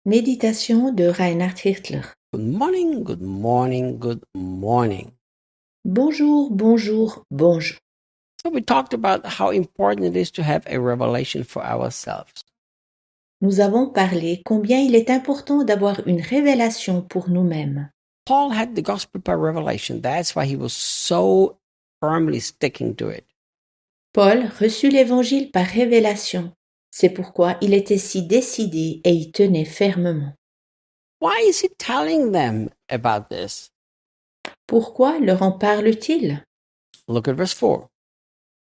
Méditation de Reinhard Hirtler. Good morning, good morning, good morning. Bonjour, bonjour, bonjour. So we talked about how important it is to have a revelation for ourselves. Nous avons parlé combien il est important d'avoir une révélation pour nous-mêmes. Paul had the gospel by revelation. That's why he was so firmly sticking to it. Paul reçut l'évangile par révélation. C'est pourquoi il était si décidé et y tenait fermement. Why is he telling them about this? Pourquoi leur en parle-t-il? Look at verse 4.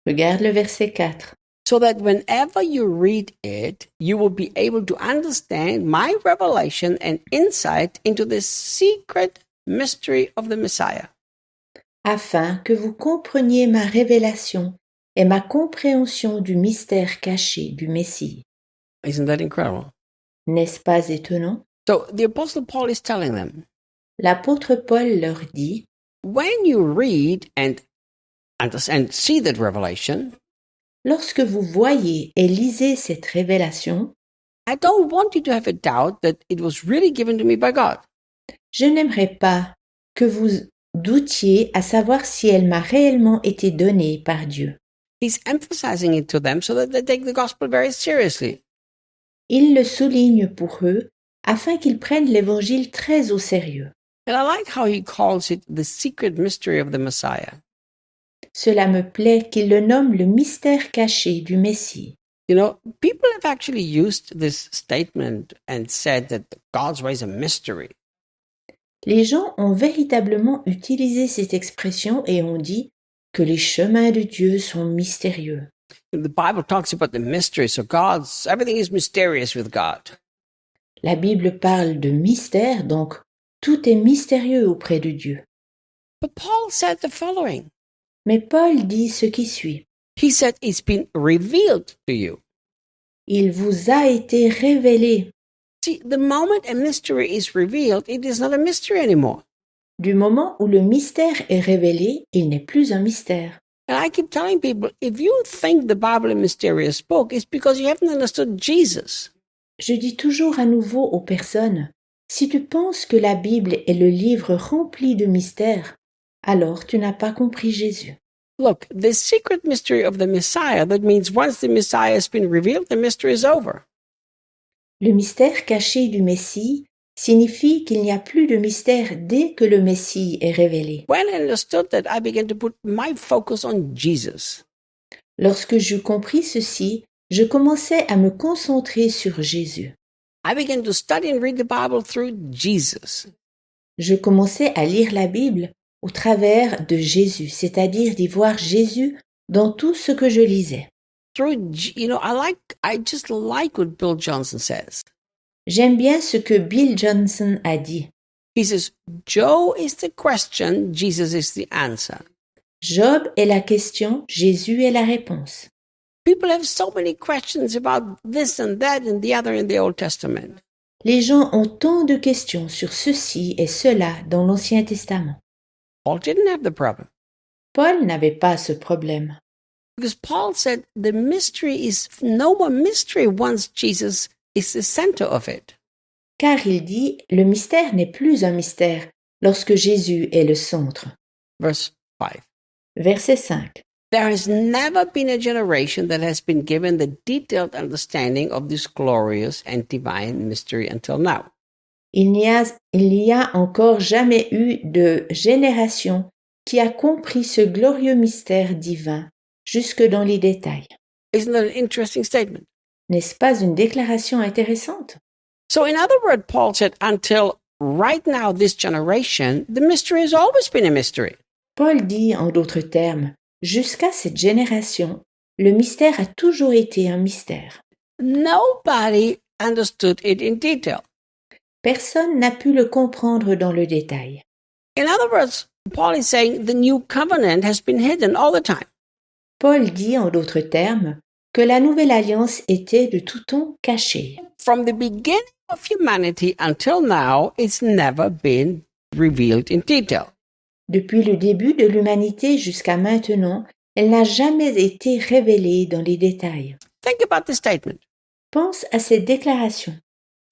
Regarde le verset 4. So that whenever you read it, you will be able to understand my revelation and insight into the secret mystery of the Messiah. Afin que vous compreniez ma révélation et ma compréhension du mystère caché du Messie. Isn't that incredible? N'est-ce pas étonnant? So the Apostle Paul is telling them, L'apôtre Paul leur dit, when you read and see that revelation, lorsque vous voyez et lisez cette révélation, I don't want you to have a doubt that it was really given to me by God. je n'aimerais pas que vous doutiez à savoir si elle m'a réellement été donnée par Dieu. He's emphasizing it to them so that they take the gospel very seriously. Il le souligne pour eux afin qu'ils prennent l'évangile très au sérieux. And I like how he calls it the secret mystery of the Messiah. Cela me plaît qu'il le nomme le mystère caché du Messie. You know, people have actually used this statement and said that God's way is a mystery. Les gens ont véritablement utilisé cette expression et ont dit que les chemins de Dieu sont mystérieux. The Bible talks about the mystery, so everything is mysterious with God. La Bible parle de mystère, donc tout est mystérieux auprès de Dieu. But Paul said the following. Mais Paul dit ce qui suit. He said it's been revealed to you. Il vous a été révélé. See, the moment a mystery is revealed, it is not a mystery anymore. Du moment où le mystère est révélé, il n'est plus un mystère. And I keep telling people, if you think the Bible a mysterious book, it's because you haven't understood Jesus. Je dis toujours à nouveau aux personnes, si tu penses que la Bible est le livre rempli de mystères, alors tu n'as pas compris Jésus. Look, the secret mystery of the Messiah, that means once the Messiah has been revealed, the mystery is over. Le mystère caché du Messie signifie qu'il n'y a plus de mystère dès que le Messie est révélé. When I understood that, I began to put my focus on Jesus. Lorsque j'eus compris ceci, je commençais à me concentrer sur Jésus. I began to study and read the Bible through Jesus. Je commençais à lire la Bible au travers de Jésus, c'est-à-dire d'y voir Jésus dans tout ce que je lisais. I just like what Bill Johnson says. J'aime bien ce que Bill Johnson a dit. He says, Job is the question, Jesus is the answer. Job est la question, Jésus est la réponse. People have so many questions about this and that and the other in the Old Testament. Les gens ont tant de questions sur ceci et cela dans l'Ancien Testament. Paul didn't have the problem. Paul n'avait pas ce problème. Because Paul said the mystery is no more mystery once Jesus is the center of it. Car il dit, le mystère n'est plus un mystère lorsque Jésus est le centre. Verse 5. Verset 5. There has never been a generation that has been given the detailed understanding of this glorious and divine mystery until now. Il n'y a encore jamais eu de génération qui a compris ce glorieux mystère divin jusque dans les détails. Isn't that an interesting statement? N'est-ce pas une déclaration intéressante? So in other words, Paul said, until right now, this generation, the mystery has always been a mystery. Paul dit en d'autres termes, jusqu'à cette génération, le mystère a toujours été un mystère. Nobody understood it in detail. Personne n'a pu le comprendre dans le détail. In other words, Paul is saying the new covenant has been hidden all the time. Paul dit en d'autres termes que la nouvelle alliance était de tout temps cachée. From the beginning of humanity until now, it's never been revealed in detail. Depuis le début de l'humanité jusqu'à maintenant, elle n'a jamais été révélée dans les détails. Think about this statement. Pense à cette déclaration.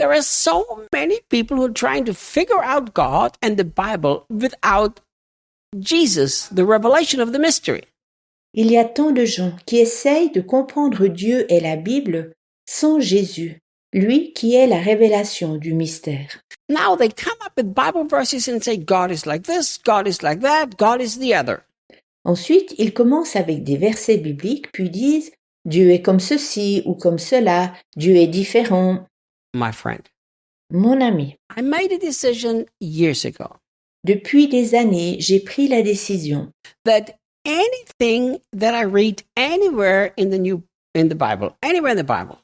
There are so many people who are trying to figure out God and the Bible without Jesus, the revelation of the mystery. Il y a tant de gens qui essayent de comprendre Dieu et la Bible sans Jésus, lui qui est la révélation du mystère. Now they come up with Bible verses and say, God is like this, God is like that, God is the other. Ensuite, ils commencent avec des versets bibliques, puis disent « Dieu est comme ceci ou comme cela, Dieu est différent. My friend, » Mon ami, I made a decision years ago depuis des années, j'ai pris la décision that anything that I read anywhere in the Bible, anywhere in the Bible,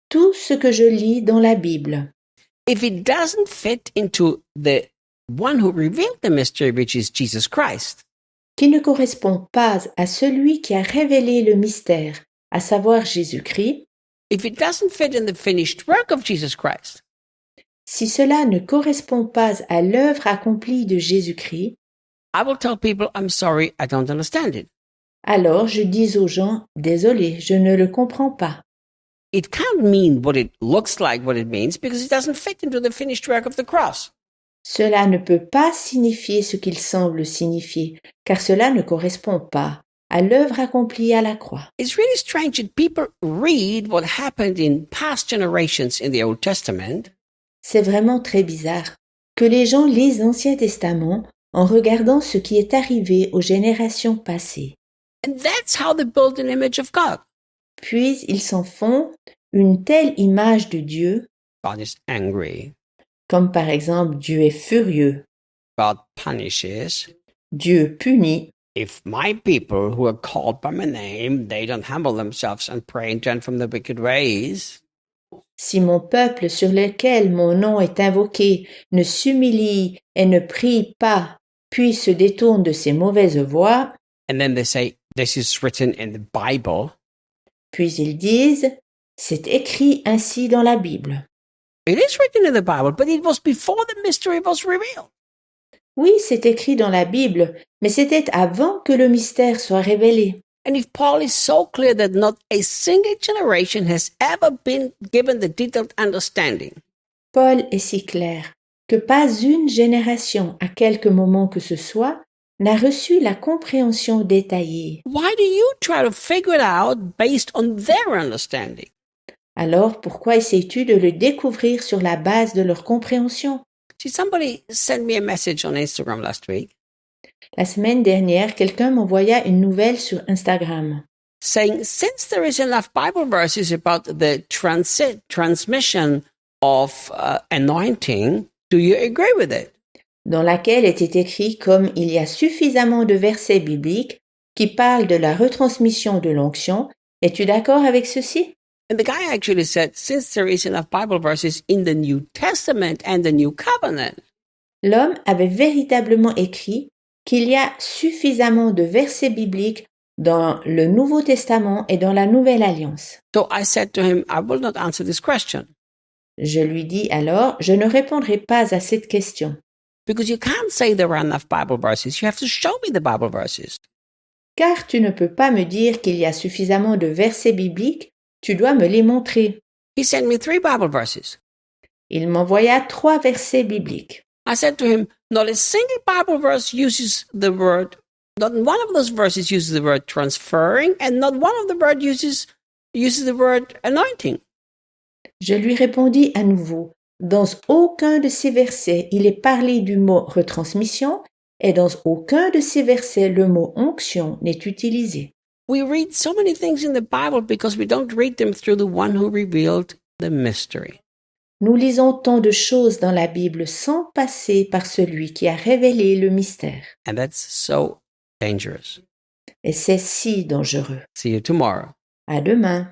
tout ce que je lis dans la Bible, if it doesn't fit into the one who revealed the mystery, which is Jesus Christ, qui ne correspond pas à celui qui a révélé le mystère, à savoir Jésus-Christ, if it doesn't fit in the finished work of Jesus Christ, si cela ne correspond pas à l'œuvre accomplie de Jésus-Christ, I will tell people, I'm sorry, I don't understand it. alors je dis aux gens « Désolé, je ne le comprends pas ». It can't mean what it looks like what it means because it doesn't fit into the finished work of the cross. Cela ne peut pas signifier ce qu'il semble signifier, car cela ne correspond pas à l'œuvre accomplie à la croix. It's really strange that people read what happened in past generations in the Old Testament, C'est vraiment très bizarre que les gens lisent l'Ancien Testament en regardant ce qui est arrivé aux générations passées. and that's how they build an image of God. Puis ils s'en font une telle image de Dieu, God is angry. comme par exemple Dieu est furieux, God punishes. Dieu punit. If my people who are called by my name, they don't humble themselves and pray and turn from their wicked ways, Si mon peuple sur lequel mon nom est invoqué ne s'humilie et ne prie pas, puis se détourne de ses mauvaises voies, and then they say, this is written in the Bible, puis ils disent « C'est écrit ainsi dans la Bible ». it is written in the Bible, but it was before the mystery was revealed. Oui, c'est écrit dans la Bible, mais c'était avant que le mystère soit révélé. And if Paul is so clear that not a single generation has ever been given the detailed understanding, Paul est si clair que pas une génération, à quelque moment que ce soit, n'a reçu la compréhension détaillée. why do you try to figure it out based on their understanding? Alors pourquoi essaies-tu de le découvrir sur la base de leur compréhension? See, somebody sent me a message on Instagram last week La semaine dernière, quelqu'un m'envoya une nouvelle sur Instagram, saying, since there is enough Bible verses about the transmission of anointing, do you agree with it? dans laquelle était écrit comme il y a suffisamment de versets bibliques qui parlent de la retransmission de l'onction. Es-tu d'accord avec ceci? And the guy actually said, since there is enough Bible verses in the New Testament and the New Covenant, L'homme avait véritablement écrit qu'il y a suffisamment de versets bibliques dans le Nouveau Testament et dans la Nouvelle Alliance. so I said to him, I will not answer this question Je lui dis alors, je ne répondrai pas à cette question, because you can't say there are enough Bible verses. You have to show me the Bible verses. car tu ne peux pas me dire qu'il y a suffisamment de versets bibliques, tu dois me les montrer. He sent me 3 Bible verses. Il m'envoya 3 versets bibliques. I said to him, not a single Bible verse uses the word, not one of those verses uses the word transferring, and not one of the word uses the word anointing. Je lui répondis à nouveau, dans aucun de ces versets il est parlé du mot retransmission et dans aucun de ces versets le mot onction n'est utilisé. We read so many things in the Bible because we don't read them through the one who revealed the mystery. Nous lisons tant de choses dans la Bible sans passer par celui qui a révélé le mystère. And that's so dangerous. Et c'est si dangereux. See you tomorrow. À demain.